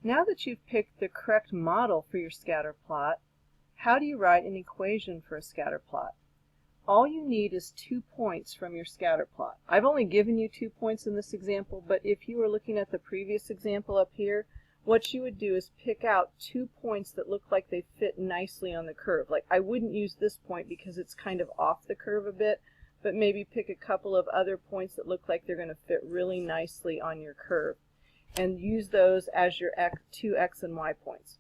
Now that you've picked the correct model for your scatter plot, how do you write an equation for a scatter plot? All you need is 2 points from your scatter plot. I've only given you 2 points in this example, but if you were looking at the previous example up here, what you would do is pick out 2 points that look like they fit nicely on the curve. Like, I wouldn't use this point because it's kind of off the curve a bit, but maybe pick a couple of other points that look like they're going to fit really nicely on your curve, and use those as your two x and y points.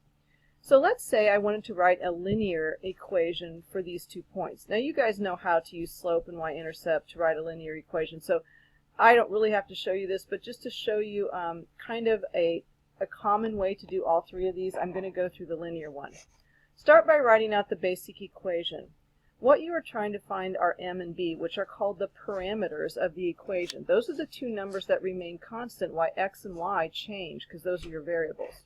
So let's say I wanted to write a linear equation for these 2 points. Now you guys know how to use slope and y-intercept to write a linear equation, so I don't really have to show you this, but just to show you kind of a common way to do all 3 of these, I'm going to go through the linear one. Start by writing out the basic equation. What you are trying to find are m and b, which are called the parameters of the equation. Those are the 2 numbers that remain constant while x and y change, because those are your variables.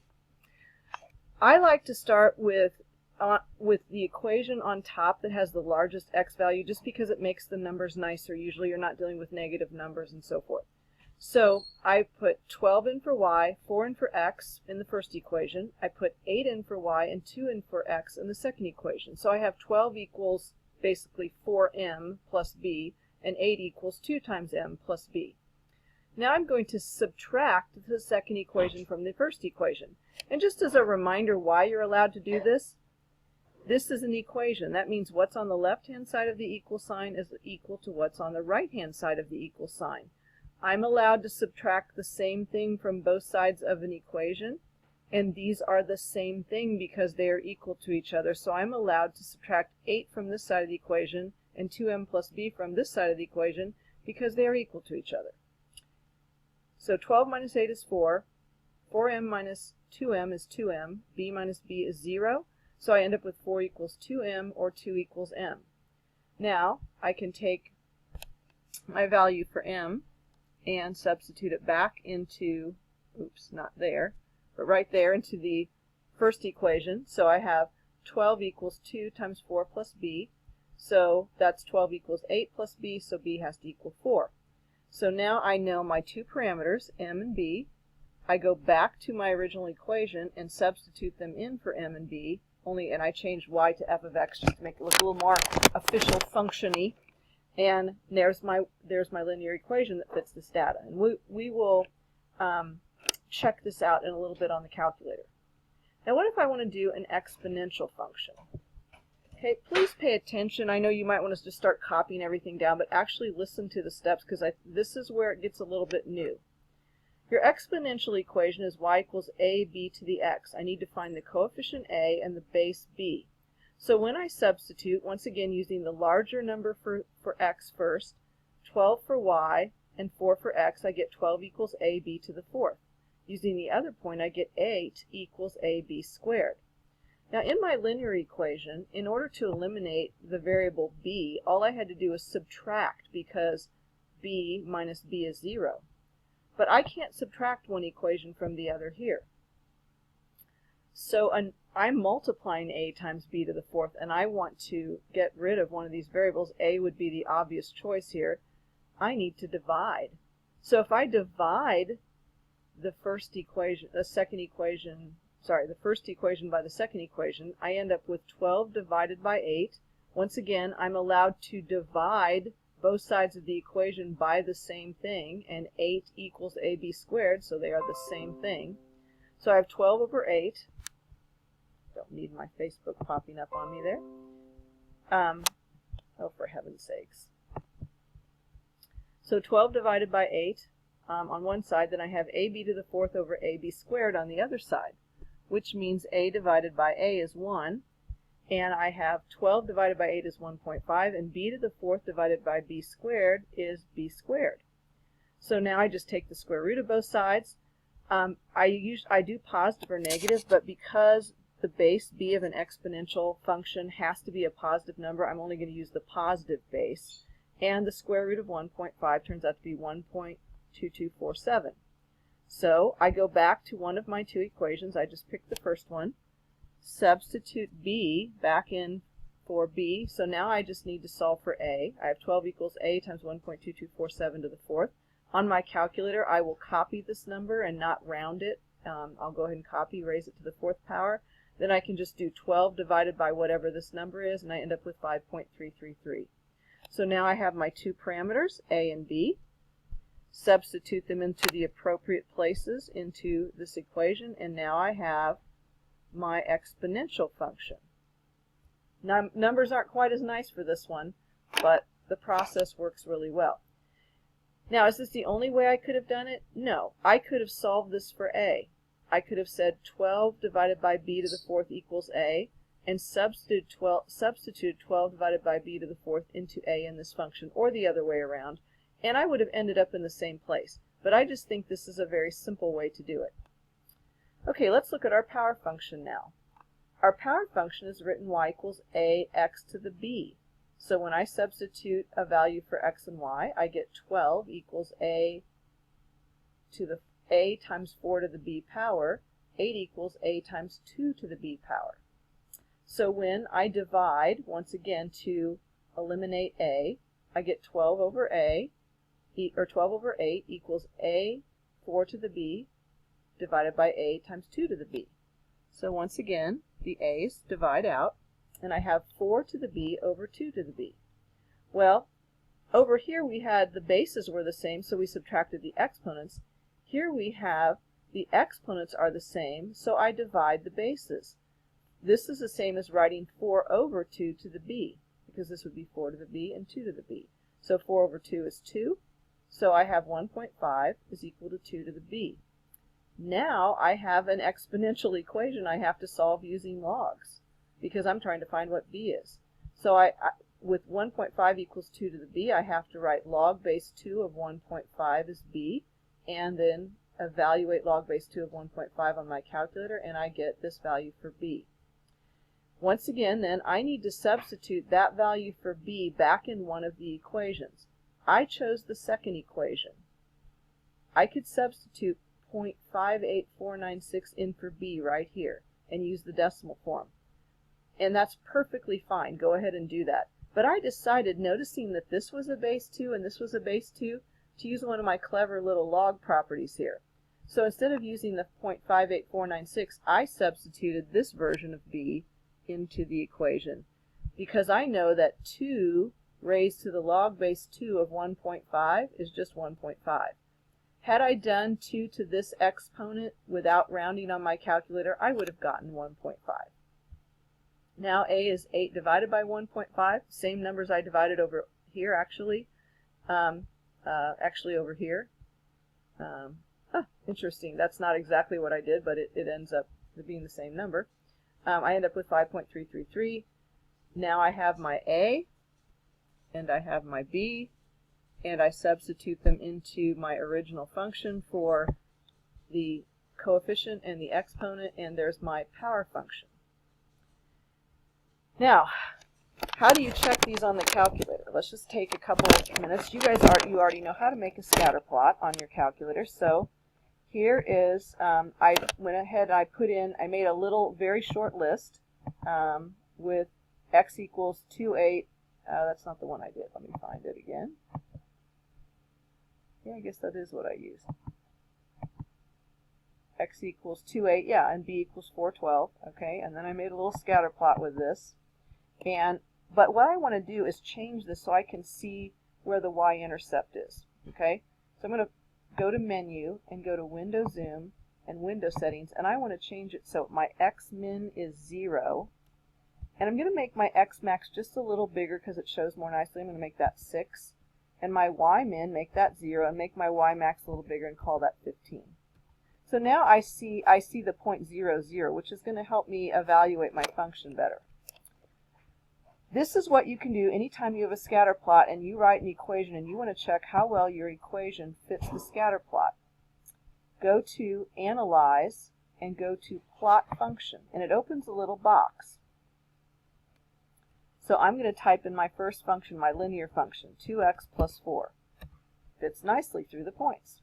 I like to start with the equation on top that has the largest x value, just because it makes the numbers nicer. Usually you're not dealing with negative numbers and so forth. So I put 12 in for y, 4 in for x in the first equation. I put 8 in for y and 2 in for x in the second equation. So I have 12 equals basically 4m plus b, and 8 equals 2 times m plus b. Now I'm going to subtract the second equation from the first equation. And just as a reminder why you're allowed to do this, this is an equation. That means what's on the left-hand side of the equal sign is equal to what's on the right-hand side of the equal sign. I'm allowed to subtract the same thing from both sides of an equation, and these are the same thing because they are equal to each other. So I'm allowed to subtract 8 from this side of the equation and 2m plus b from this side of the equation because they are equal to each other. So 12 minus 8 is 4, 4m minus 2m is 2m, b minus b is 0, so I end up with 4 equals 2m, or 2 equals m. Now I can take my value for m and substitute it back into, oops, not there, but right there into the first equation. So I have 12 equals 2 times 4 plus b, so that's 12 equals 8 plus b, so b has to equal 4. So now I know my 2 parameters, m and b. I go back to my original equation and substitute them in for m and b, and I change y to f of x just to make it look a little more official function-y. And there's my linear equation that fits this data. And we will check this out in a little bit on the calculator. Now what if I want to do an exponential function? Okay, please pay attention. I know you might want us to start copying everything down, but actually listen to the steps, because this is where it gets a little bit new. Your exponential equation is y equals ab to the x. I need to find the coefficient a and the base b. So when I substitute, once again using the larger number for x first, 12 for y and 4 for x, I get 12 equals ab to the 4th. Using the other point, I get 8 equals ab squared. Now in my linear equation, in order to eliminate the variable b, all I had to do was subtract, because b minus b is 0. But I can't subtract one equation from the other here. So I'm multiplying a times b to the 4th, and I want to get rid of one of these variables. A would be the obvious choice here. I need to divide. So if I divide the first equation by the second equation, I end up with 12 divided by 8. Once again, I'm allowed to divide both sides of the equation by the same thing, and 8 equals ab squared, so they are the same thing. So I have 12 over 8. Don't need my Facebook popping up on me there. Oh, for heaven's sakes. So 12 divided by 8 on one side, then I have ab to the 4th over ab squared on the other side, which means a divided by a is 1, and I have 12 divided by 8 is 1.5, and b to the 4th divided by b squared is b squared. So now I just take the square root of both sides. I do positive or negative, but because the base b of an exponential function has to be a positive number, I'm only going to use the positive base, and the square root of 1.5 turns out to be 1.2247. So I go back to one of my 2 equations. I just picked the first one, substitute b back in for b, so now I just need to solve for a. I have 12 equals a times 1.2247 to the 4th. On my calculator, I will copy this number and not round it I'll go ahead and copy, raise it to the 4th power. Then I can just do 12 divided by whatever this number is, and I end up with 5.333. So now I have my two parameters, a and b. Substitute them into the appropriate places into this equation, and now I have my exponential function. Now, numbers aren't quite as nice for this one, but the process works really well. Now, is this the only way I could have done it? No. I could have solved this for a. I could have said 12 divided by b to the 4th equals a, and substitute 12 divided by b to the 4th into a in this function, or the other way around, and I would have ended up in the same place. But I just think this is a very simple way to do it. Okay, let's look at our power function now. Our power function is written y equals ax to the b. So when I substitute a value for x and y, I get 12 equals a times 4 to the b power. 8 equals a times 2 to the b power. So when I divide, once again, to eliminate a, I get 12 over 8 equals a 4 to the b divided by a times 2 to the b. So once again, the a's divide out, and I have 4 to the b over 2 to the b. Well, over here we had the bases were the same, so we subtracted the exponents. Here we have the exponents are the same, so I divide the bases. This is the same as writing 4 over 2 to the b, because this would be 4 to the b and 2 to the b. So 4 over 2 is 2, so I have 1.5 is equal to 2 to the b. Now I have an exponential equation I have to solve using logs, because I'm trying to find what b is. So with 1.5 equals 2 to the b, I have to write log base 2 of 1.5 is b, and then evaluate log base 2 of 1.5 on my calculator, and I get this value for b. Once again, then, I need to substitute that value for b back in one of the equations. I chose the second equation. I could substitute 0.58496 in for b right here and use the decimal form. And that's perfectly fine. Go ahead and do that. But I decided, noticing that this was a base 2 and this was a base 2, to use one of my clever little log properties here. So instead of using the 0.58496, I substituted this version of b into the equation, because I know that 2 raised to the log base 2 of 1.5 is just 1.5. Had I done 2 to this exponent without rounding on my calculator, I would have gotten 1.5. Now a is 8 divided by 1.5, same numbers I divided over here actually. Actually over here. Interesting, that's not exactly what I did, but it ends up being the same number. I end up with 5.333. Now I have my a, and I have my b, and I substitute them into my original function for the coefficient and the exponent, and there's my power function. Now, how do you check these on the calculator? Let's just take a couple of minutes. You already know how to make a scatter plot on your calculator. So here is, I went ahead, I made a little very short list with x equals 2,8. That's not the one I did. Let me find it again. Yeah, I guess that is what I used. X equals 2,8, yeah, and b equals 412. Okay, and then I made a little scatter plot with this. But what I want to do is change this so I can see where the y-intercept is. Okay, so I'm going to go to Menu and go to Window Zoom and Window Settings, and I want to change it so my x-min is 0. And I'm going to make my x-max just a little bigger because it shows more nicely. I'm going to make that 6. And my y-min, make that 0, and make my y-max a little bigger and call that 15. So now I see the point 0, 0, which is going to help me evaluate my function better. This is what you can do anytime you have a scatter plot and you write an equation and you want to check how well your equation fits the scatter plot. Go to Analyze and go to Plot Function, and it opens a little box. So I'm going to type in my first function, my linear function, 2x plus 4. Fits nicely through the points.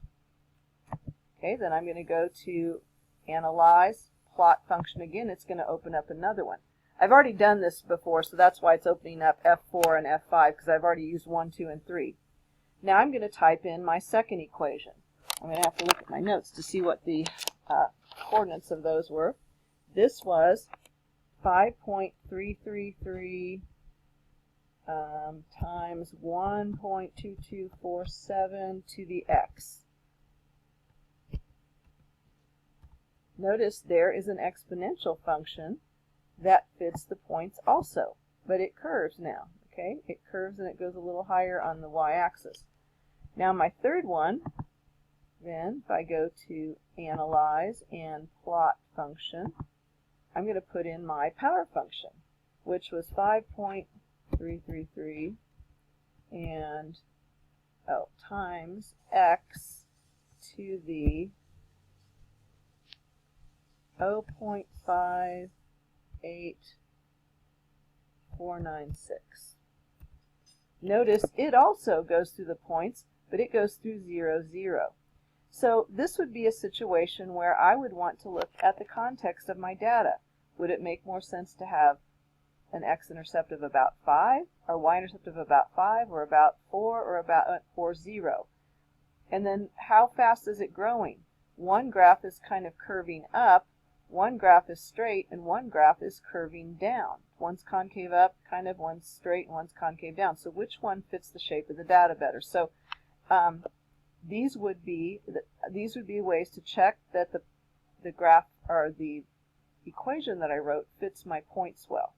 Okay, then I'm going to go to Analyze, Plot Function again. It's going to open up another one. I've already done this before, so that's why it's opening up F4 and F5, because I've already used 1, 2, and 3. Now I'm going to type in my second equation. I'm going to have to look at my notes to see what the coordinates of those were. This was 5.333 times 1.2247 to the x. Notice there is an exponential function that fits the points also, but it curves now. Okay, it curves and it goes a little higher on the y-axis. Now my third one, then, if I go to Analyze and Plot Function, I'm going to put in my power function, which was 5.333 and times x to the 0.58496. Notice it also goes through the points, but it goes through 0, 0. So this would be a situation where I would want to look at the context of my data. Would it make more sense to have an x-intercept of about 5, or y-intercept of about 5, or about 4, or 0? And then how fast is it growing? One graph is kind of curving up, one graph is straight, and one graph is curving down. One's concave up, kind of, one's straight, and one's concave down. So which one fits the shape of the data better? So these would be ways to check that the graph or the equation that I wrote fits my points well.